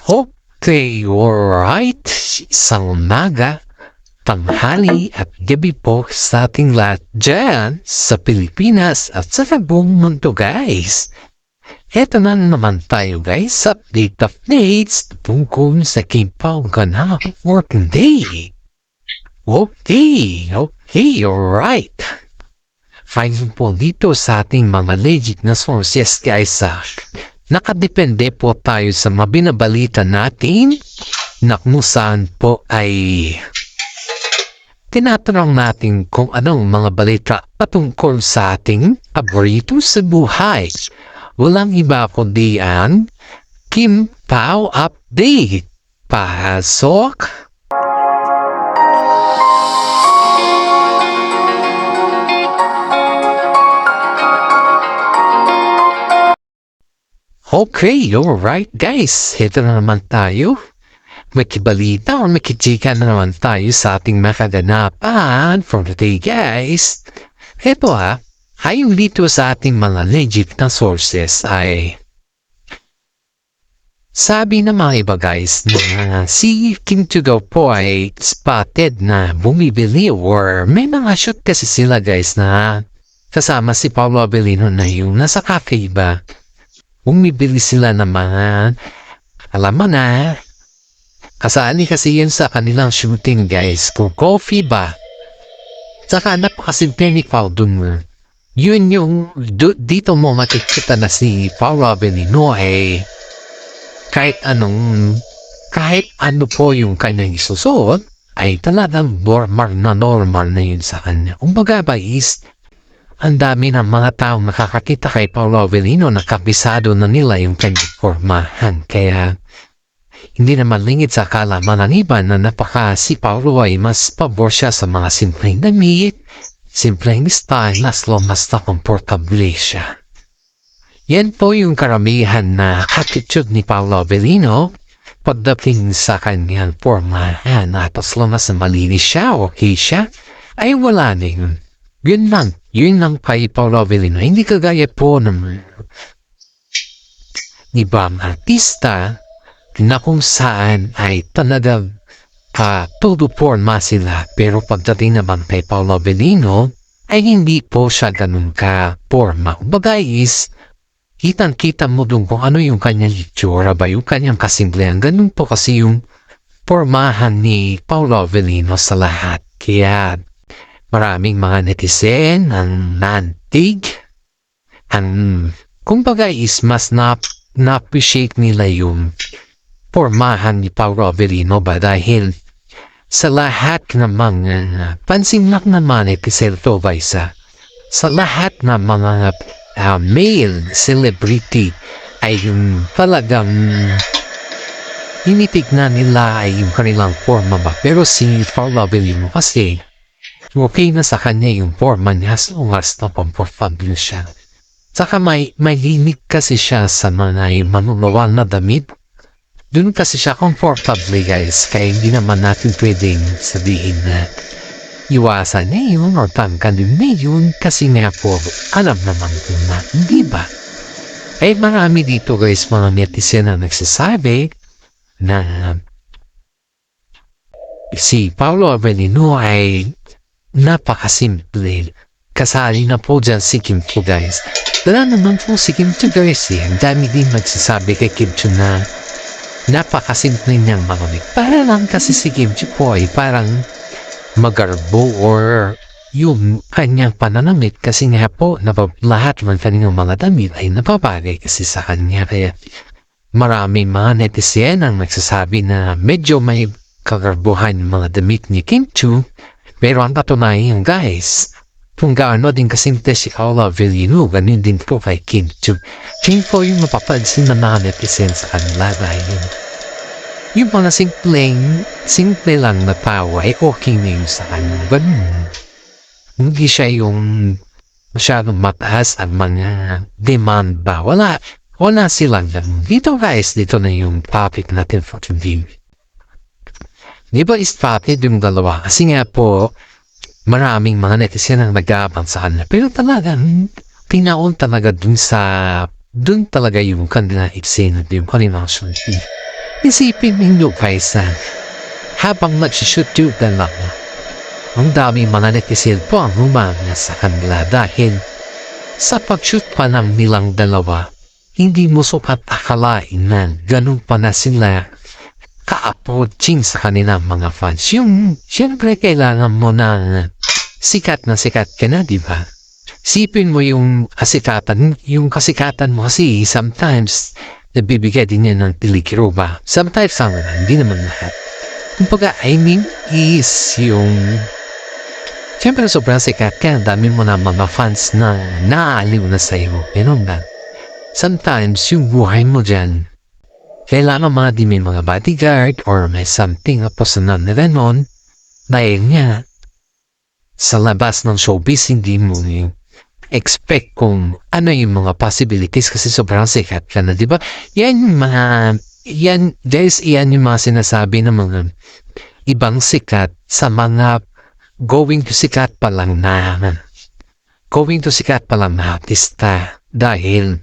Okay, alright. Isang umaga, tanghali at gabi po sa ating lahat dyan sa Pilipinas at sa buong mundo guys. Eto na naman tayo guys, updates tungkol sa Kimpaw ganap working day. Okay, alright. Fine po dito sa ating mga legit na sources guys. Nakadepende po tayo sa mabinabalita natin na kung saan po ay tinatanong natin kung anong mga balita patungkol sa ating paborito sa buhay. Walang iba kundi ang Kim Pao Update. Pasok! Okay, alright guys, ito na naman tayo. May kibalita o may kichika na naman tayo sa ating makaganapan for today guys. Ito ayon dito sa ating mga legit na sources ay sabi ng mga iba guys na si Kim Chiu po ay spotted na bumibili or may mga shoot kasi sila guys na kasama si Paolo Avellino na yung nasa cafe ba. Bumibili sila ng mga, alam mo na, kasali kasi yun sa kanilang shooting guys, kung coffee ba. Saka napakasimple ni Paul dun. Yun yung, dito mo makikita na si Paolo Avellino ay kahit ano po yung kanyang isusuot, ay talagang normal na yun sa kanya. Kumbaga ba is, ang dami ng mga taong nakakakita kay Paolo Avellino na kabisado na nila yung kanyang formahan. Kaya hindi naman lingid sa kalaman ng iba na si Paolo ay mas pabor siya sa mga simpleng damit, simpleng style as long as na komportable siya. Yan po yung karamihan na attitude ni Paolo Avellino pagdating sa kanyang formahan at as long as malinis siya, okay siya, ay wala na yun. Yun lang kay Paolo Avellino. Hindi kagaya po ng ibang artista na kung saan ay talagang todo forma sila. Pero pagdating naman kay Paolo Avellino ay hindi po siya ganun ka-forma. Kumbaga is, kitang-kita mo dun kung ano yung kanyang itsura ba, yung kanyang kasimplehan. Ganun po kasi yung formahan ni Paolo Avellino sa lahat. Kaya maraming mga netizen ang nantig. Kumbaga is mas na-appreciate nila yung formahan ni Paolo Avellino ba dahil sa lahat ng mga pansin lang naman netizen to ba isa. Sa lahat ng mga male celebrity ay yung talagang tinitignan nila ay yung kanilang forma ba. Pero si Paolo Avellino kasi okay na sa kanya yung forma niya as long as na comfortable siya. Saka may limit kasi siya sa mga manunawal na damit. Doon kasi siya comfortable guys. Kaya hindi naman natin pwedeng sabihin na iwasan na yun or tanggalin na yun kasi nga po alam naman ko na hindi ba? Eh marami dito guys mga netizen na nagsasabi na si Paolo Avellino ay napakasimple. Kasali na po dyan si Kim Chiu guys. Wala naman po si Kim Chiu guys Ang dami din magsasabi kay Kim Chiu na napakasimple niyang manamit. Para lang kasi si Kim Chiu po ay parang magarbo or yung kanyang pananamit kasi nga po lahat ng kanyang mga damit ay napapagay kasi sa kanya. Kaya maraming mga netizen ang nagsasabi na medyo may kagarbuhan ng mga damit ni Kim Chiu. Pero ang patunayan guys, kung gaano din kasimple si Paolo Avellino, ganun din po kay Kim Chiu. Yun po yung mapapansin na mga netizen sa kanila dahil yung mga simple lang na tao ay okay na yun sa kanila. Ganun. Hindi siya yung masyadong mataas ang mga demand ba. Wala silang ganun. Dito guys, dito na yung topic natin for today. Di ba spotted yung dalawa? Kasi nga po, maraming mga netizen ang nag-aabang sa kanila. Pero talagang, tinaon talaga dun talaga yung kanila eksena, yung kanilang shooting. Isipin ninyo guys habang nagsushoot yung dalawa, ang dami mga netizen po ang humanga sa kanila dahil sa pag-shoot pa ng nilang dalawa, hindi mo sukat akalain na ganun pa na sila ka-approaching sa kanilang mga fans. Yung, syempre kailangan mo na sikat ka na, di ba? Sipin mo yung kasikatan mo kasi sometimes nabibigay din yan ng tilikiro ba? Sometimes hindi naman lahat. Kumbaga, I mean is yung siyempre sobrang sikat ka, dami mo na mga fans na naaaliw na sa'yo. Ganun ba? Sometimes yung buhay mo dyan, kailangan mga di may mga bodyguard or may something na personal na ganon dahil nga sa labas ng showbiz hindi mo expect kung ano yung mga possibilities kasi sobrang sikat ka na, di ba? Yan yung mga sinasabi ng mga ibang sikat sa mga going to sikat pa lang na artista dahil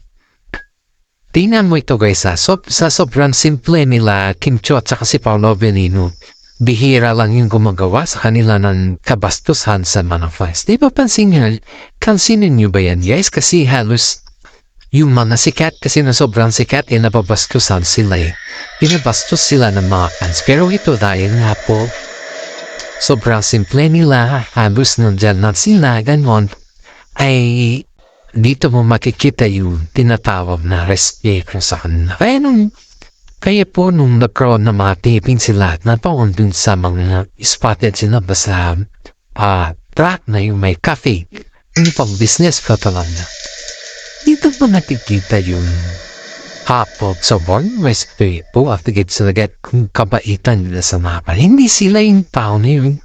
tingnan mo ito guys sa sobrang simple nila Kim Chiu at saka si Paolo Avellino, bihira lang yung gumagawa sa kanila ng kabastusan sa mga fans. Di ba kansinin nyo ba yan guys? Kasi halos yung mga sikat kasi na sobrang sikat nababastusan sila Pinabastos sila ng mga fans. Pero ito dahil nga po sobrang simple nila, halos nandyan na sila, ganon, ay dito mo makikita yung tinatawag na respeto sa kanila. Kaya po nung nagkaroon ng mga taping sila at napaon dun sa mga spotted sila ba sa track na yung may cafe, yung pang business ka talaga. Dito mo nakikita yung hapot sa born respeto at higit sila kung kabaitan nila sa mga hindi sila yung tao na yung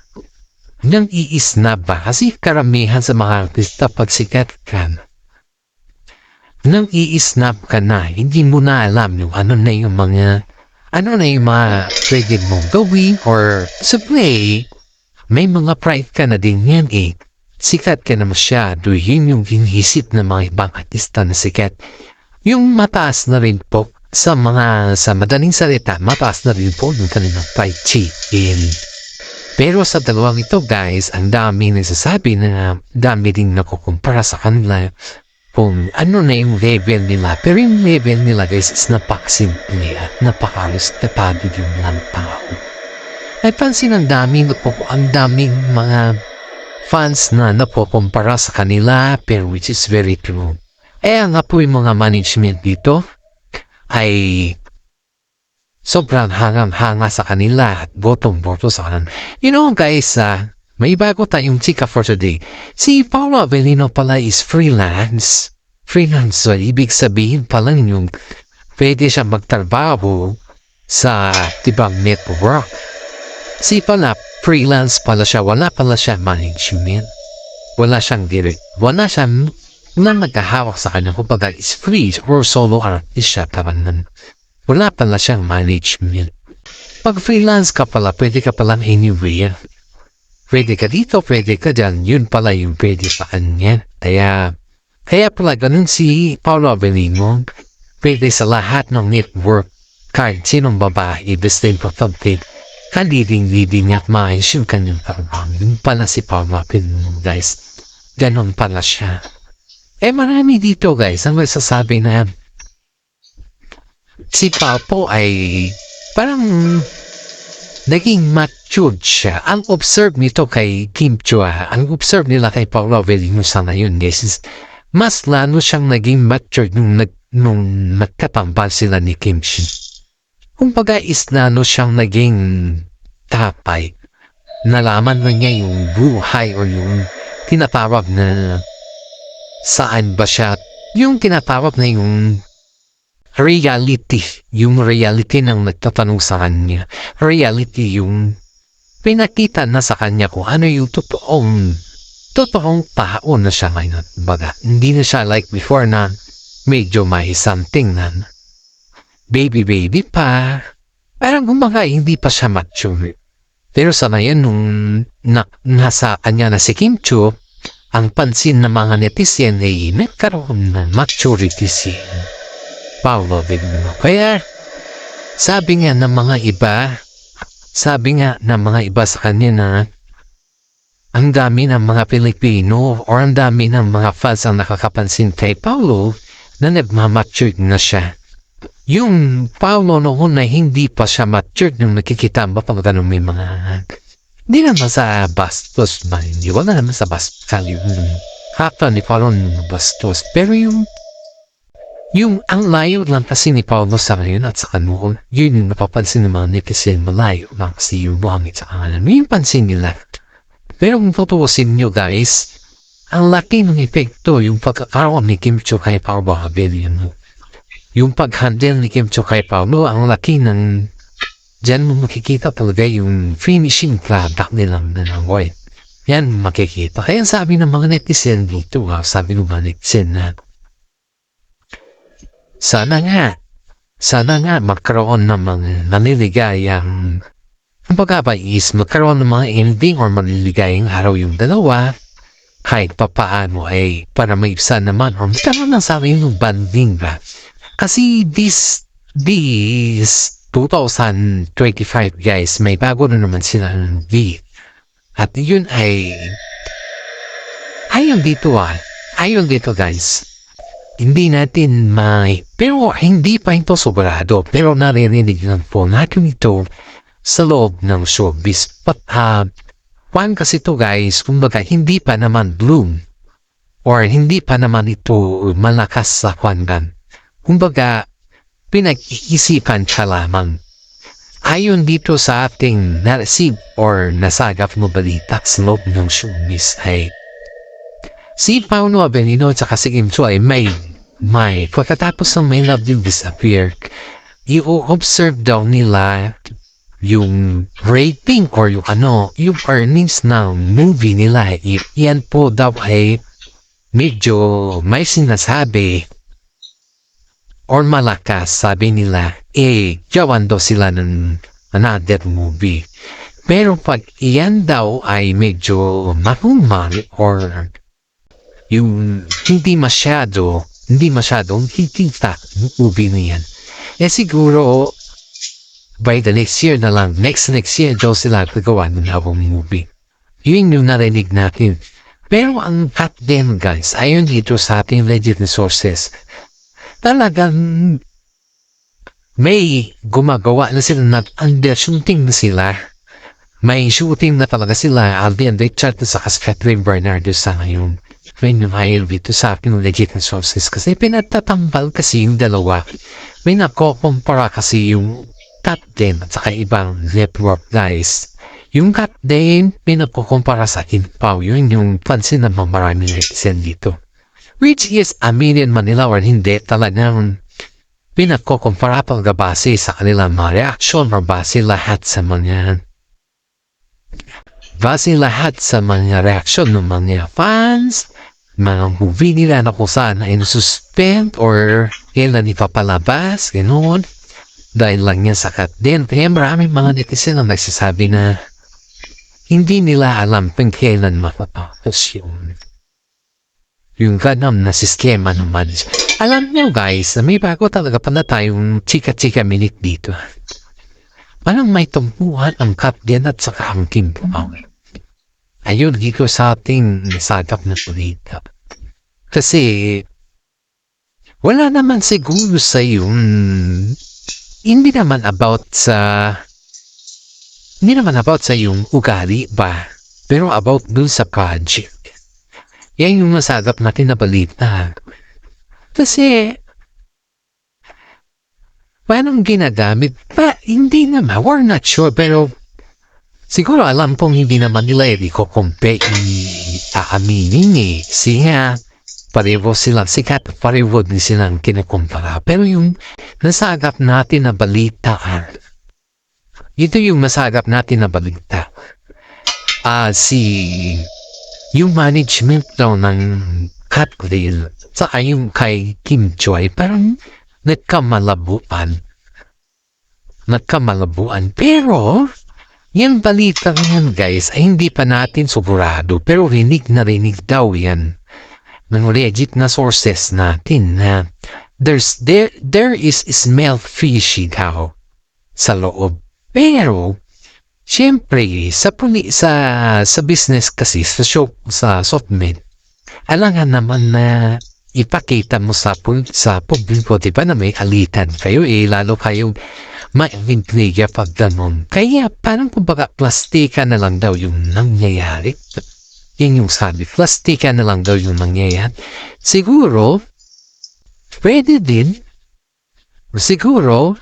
nang iisnab ba? Kasi karamihan sa mga artista pag sikat ka nang iisnab ka na, hindi mo na alam yung ano na yung mga pwede mong gawin or sa play, may mga pride ka na din yan sikat ka na masyado, yun yung hinisip ng mga ibang artista na sikat. Yung mataas na rin po sa madaling salita, mataas na rin po yung kanilang pride chicken. Pero sa dalawang ito guys, ang dami nagsasabi na dami din nakukumpara sa kanila kung ano na yung level nila. Pero yung level nila guys is napakasimple at napaka-respetable yung mga tao. Ay pansin ang daming mga fans na napukumpara sa kanila pero which is very true. Nga po yung mga management dito ay sobrang hangang-hanga sa kanila at botong-boto sa kanila. You know guys, may bago tayong chika for today. Si Paolo Avellino pala is freelance. So ibig sabihin pala yung pwede siya magtrabaho sa ibang network. Si pala freelance pala siya, wala pala siya management. Wala siyang direct. Wala siyang na nagkahawak sa kanya kung baga is free or solo artist siya parang wala pala siyang management. Pag freelance ka pala, pwede ka pala anywhere. Pwede ka dito, pwede ka dyan. Yun pala yung pwede pa kanya. Kaya pala ganun si Paolo Avellino. Pwede sa lahat ng network. Kahit sinong babae, basta importante. Kaliding-liding at maayos yung kanyang trabaho. Yun pala si Paolo Avellino guys. Ganun pala siya. Marami dito guys ang masasabi na si Papo ay parang naging matured siya. Ang observe nito kay Kim Chiu, ang observe nila kay Paolo Avellino sana yun guys is mas lalo siyang naging matured nung nagkatambal sila ni Kim Chiu. Kumbaga is lalo siyang naging tapay. Nalaman na niya yung buhay o yung tinatawag na saan ba siya, yung tinatawag na yung reality ng nagtatanong sa kanya. Reality yung pinakita na sa kanya kung ano yung totoong tao na siya ngayon. Baga, hindi na siya like before na medyo may something na baby pa. Parang kumbaga hindi pa siya mature. Pero sa ngayon nung nasa kanya na si Kim Chiu, ang pansin ng mga netizen ay nagkaroon ng maturity si Paolo Avellino. Kaya Sabi nga ng mga iba sa kanya na ang dami ng mga Pilipino or ang dami ng mga fans ang nakakapansin kay Paulo na nagmamature na siya. Yung Paulo noon na hindi pa siya mature nung nakikita mo pang ganun may mga hindi naman sa bastos ba, hindi wala naman sa bastos yung hapa ni Paulo ng bastos, pero yung ang layo lang kasi ni Paulo sa ngayon at sa noon, yun yung napapansin ng mga netizen, malayo lang kasi yung buhangit sa kanan, yung pansin nila. Pero kung tutuusin nyo guys, ang laki ng epekto yung pagkakaroon ni Kim Chiu kay Paulo Rebellion. Yung pag-handle ni Kim Chiu kay Paulo, ang laki ng dyan mo makikita talaga yung finishing product nilang nanangoy. Yan makikita. Kaya sabi ng mga netizen dito, sabi ng mga netizen na sana nga magkaroon ng mga naniligayang magkaroon ng mga ending or maniligayang araw yung dalawa kahit papaano ay para maibsan naman or magkaroon ng sabi yung banding ba. Kasi this 2025 guys, may bago na naman sila ng V. At yun ay ayon dito guys. Hindi natin pero hindi pa ito sobrado. Pero naririnig lang po natin ito sa loob ng showbiz. But kasi ito guys, kumbaga hindi pa naman bloom. Or hindi pa naman ito malakas sa kwangan. Kumbaga, pinag-iisipan siya lamang. Ayon dito sa ating na-receive or nasagap mo balita sa loob ng showbiz ay si Paulo Avelino at saka si Kim Chiu ay may pagkatapos ng may love you disappear, i-observe daw nila yung rating or yung earnings ng movie nila. Yan po daw ay medyo may sinasabi or malakas, sabi nila, gawan daw sila ng another movie. Pero pag iyan daw ay medyo mahuman or yung hindi masyadong hikita yung movie na yan, siguro by the next year na lang, next year daw sila gagawa ng habang movie. Yun yung narinig natin. Pero ang cut din guys, ayon dito sa ating legit sources, talagang may gumagawa na sila nag-under-shooting na sila. May shooting na talaga sila. Alvin Richard sa Catherine Bernardo sa ngayon. May numayil dito sa aking legit sources kasi pinatatambal kasi yung dalawa. May nakokompara kasi yung cut din at saka ibang network guys. Yung cut din, pinakukumpara sa akin pa. Yun yung pansin ng mga maraming netizen dito. Which is aminin man nila or hindi, talagang pinagkukumpara talaga base sa kanilang mga reaksyon or base lahat sa mga reaksyon ng mga fans, mga movie nila na kung saan ay nasuspend or kailan ipapalabas, ganoon. Dahil lang yan sakat din. Kaya maraming mga netizen ang nagsasabi na hindi nila alam kung kailan mapapapos yung ganam na sistema naman. Alam nyo guys, may bago talaga pala tayong chika-chika minute dito. Parang may tumpuhan ang Captain at saka ang Kim Pao. Ayun, dito sa ating nasagap na balita. Kasi, wala naman siguro sa yung hindi naman about sa yung ugali ba, pero about dun sa project. Yan yung nasagap natin na balita. Kasi, paano ginagamit? Hindi naman, we're not sure, pero siguro alam kong hindi naman nila i-compare aaminin siya, pareho silang sikat, pareho din silang kinukumpara. Pero yung nasagap natin na balita, ito yung nasagap natin na balita. Yung management daw ng Catgrill, saka yung kay Kim Chiu ay parang nagkamalabuan. Pero, yan balita yan guys, ay hindi pa natin sigurado. Pero rinig daw yan ng legit na sources natin na there is smell fishy daw sa loob. Pero, siyempre, sa business kasi, sa softmed, alangan naman na ipakita mo sa publiko, di ba, na may alitan kayo, lalo kayong ma-intriga pag ganun. Kaya parang kumbaga plastika na lang daw yung nangyayari. Yan yung sabi, plastika na lang daw yung nangyayari. Siguro, pwede din. Siguro,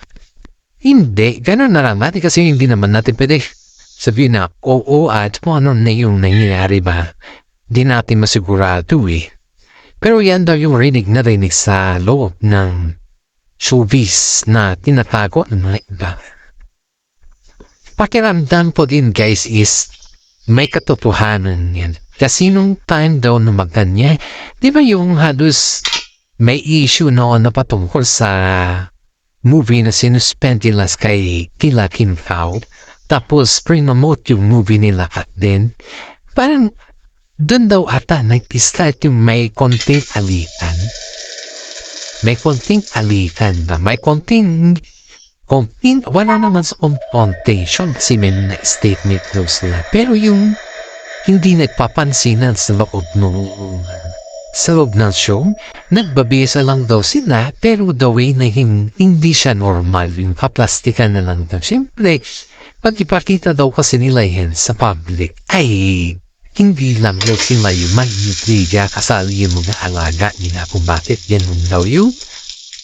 hindi. Ganun na lang natin kasi hindi naman natin pwede sabihin na, oo, at kung ano na yung nangyayari ba, di natin masigurado eh. Pero yan daw yung rinig sa loob ng showbiz na tinatago ng mga iba. Pakiramdam po din guys is may katotohanan yan. Kasi nung time daw na magkanya, di ba yung halos may issue noon na patungkol sa movie na sinuspend nila kay Kila Kim Pao. Tapos promote yung movie nila at din. Parang doon daw ata nag-start yung may konting alitan. May konting alitan ba? May konting wala naman sa confrontation kasi may statement daw sila. Pero yung hindi nagpapansinan sa loob ng show, nagbabisa lang daw sila pero the way na hindi siya normal, yung kaplastikan na lang daw. Siyempre, pag ipakita daw kasi nila yan sa public, ay hindi lang daw sila yung mag-intriga kasali yung mga alaga nila kung bakit ganun daw yung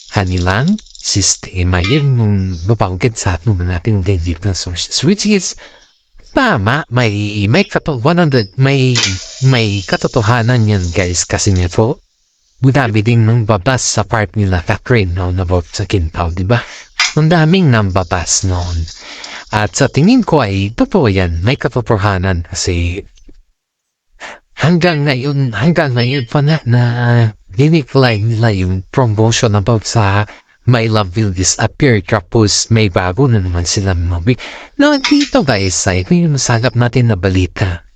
kanilang sistema. Yan yung mabanggit sa atin natin legit na sources, which is tama, may katotohanan yan guys kasi nito budabi din nang babas sa part nila Catherine noon about sa Kinpao, diba? Ang daming nambabas noon at sa tingin ko ay totoo yan, may katotohanan kasi hanggang ngayon pa na dinecline nila yung promotion about sa My Love Will Disappear tapos may bago na naman sila movie. No, dito guys, ito yung nasagap natin na balita.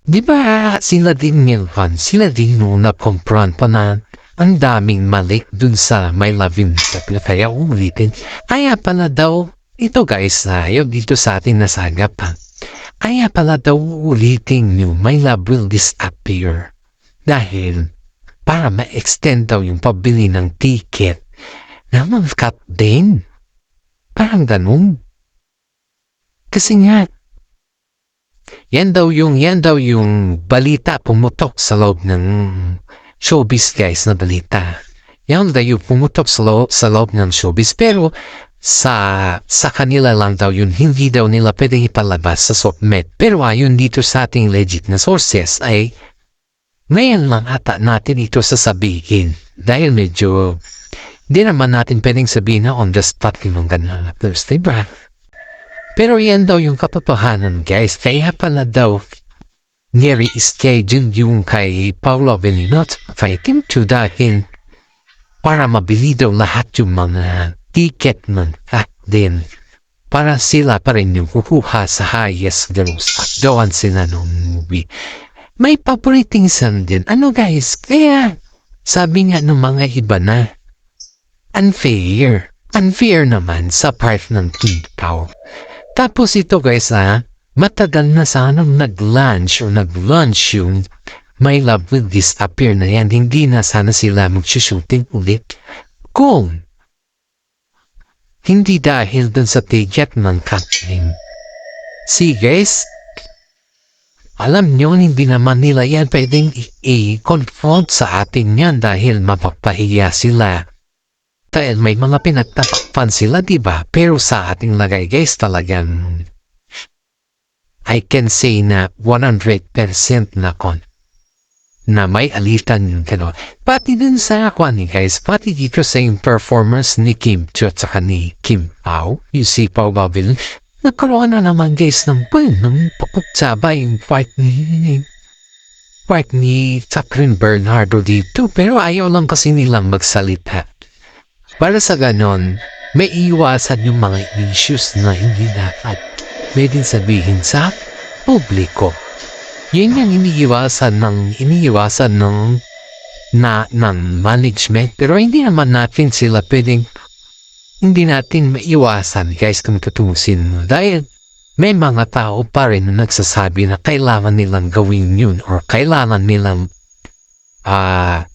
Di ba sila din nung na-confront pa na ang daming mali dun sa My Love Will Disappear. Kaya ulitin. Kaya pala daw, ito guys, yung dito sa atin nasagap ha. Kaya pala daw ulitin yung My Love Will Disappear. Dahil para ma-extend daw yung pabili ng ticket na mag-cut din. Parang ganun. Kasi nga, yan daw yung balita pumutok sa loob ng showbiz guys na balita. Yan daw yung pumutok sa loob ng showbiz. Pero sa kanila lang daw yun, hindi daw nila pwedeng ipalabas sa softmed. Pero ayon dito sa ating legit na sources ay ngayon lang ata natin ito sasabihin. Dahil medyo di naman natin pwedeng sabihin na on the spot yung ganun na Thursday, diba? Pero yan daw yung katotohanan guys. Kaya pala daw nire-schedule yung kay Paolo Avellino kay Kim Chiu dahil para mabili daw lahat yung mga ticket ng at din para sila pa rin yung kukuha sa highest gross at doon sila nung movie. May papuriting san din. Ano guys? Kaya sabi nga ng mga iba na unfair. Unfair naman sa part ng Kinpao. Tapos ito guys matagal na sanang nag-launch yung My Love Will Disappear na yan. Hindi na sana sila mag-shooting ulit. Kung hindi dahil dun sa ticket ng Catherine. See guys, alam nyo hindi naman nila yan pwedeng i-confront sa atin yan dahil mapapahiya sila. Dahil may mga pinagtatakpan sila, diba? Pero sa ating lagay guys talagang I can say na 100% na may alitan yung gano'n. Pati din sa ako guys, pati dito sa yung performance ni Kim Chiu at saka ni Kim Pao, you see Pao Babil, nagkaroon na naman guys ng pakutsaba yung part ni Catherine Bernardo dito, pero ayaw lang kasi nilang magsalita. Para sa ganon, may iwasan yung mga issues na hindi dapat pwedeng sabihin sa publiko. Yan yung iniiwasan ng management, pero hindi naman natin sila pwedeng hindi natin maiwasan guys kung tutusin mo. Dahil may mga tao pa rin na nagsasabi na kailangan nilang gawin yun or kailangan nilang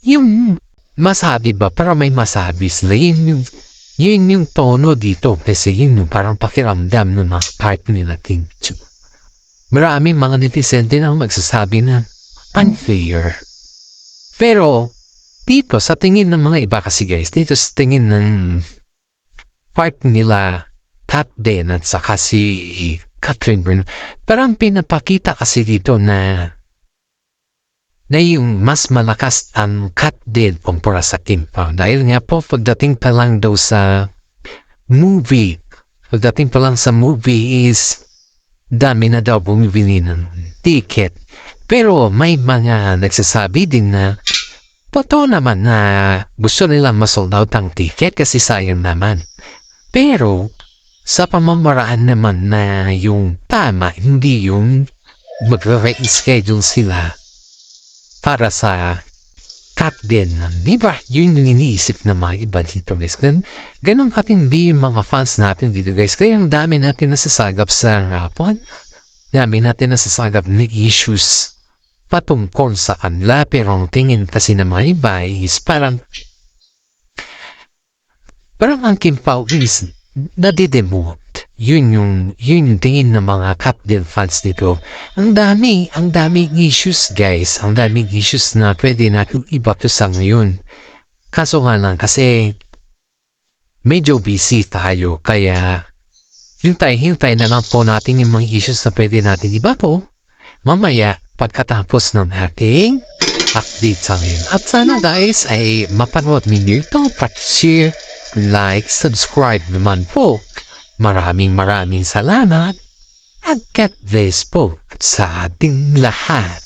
yung masabi ba para may masabi sila. Yun yung tono dito kasi yun yung parang pakiramdam ng mga part nila Kim Chu. Maraming mga netizen din ang magsasabi na unfair. Pero dito sa tingin ng mga iba kasi guys, dito sa tingin ng part nila Kat din at saka si Catherine Bernardo, parang pinapakita kasi dito na yung mas malakas ang Kat din kumpara sa Kim Pao. Dahil nga po pagdating pa lang daw sa movie is dami na daw bumibili ng ticket. Pero may mga nagsasabi din na totoo naman na gusto nilang masold out ang ticket kasi sayang naman. Pero sa pamamaraan naman na yung tama, hindi yung magre-reschedule sila para sa cut din. Di ba? Yun yung iniisip na mga iba dito guys. Ganun katindi yung mga fans natin dito guys. Kaya ang dami natin nasasagap sa rapon. Dami natin nasasagap na issues patungkol sa kanila. Pero ang tingin kasi na mga iba is parang ang Kim Pao is nadidemot. Yun yung tingin ng mga Captain fans dito. Ang daming issues guys. Ang daming issues na pwede natin ibato sa ngayon. Kaso nga lang kasi medyo busy tayo. Kaya hintay na lang po natin yung mga issues na pwede natin ibato. Mamaya pagkatapos ng ating update sa ngayon. At sana guys ay mapanood ninyo ito. Share, like, subscribe naman po. Maraming salamat at God bless po sa ating lahat.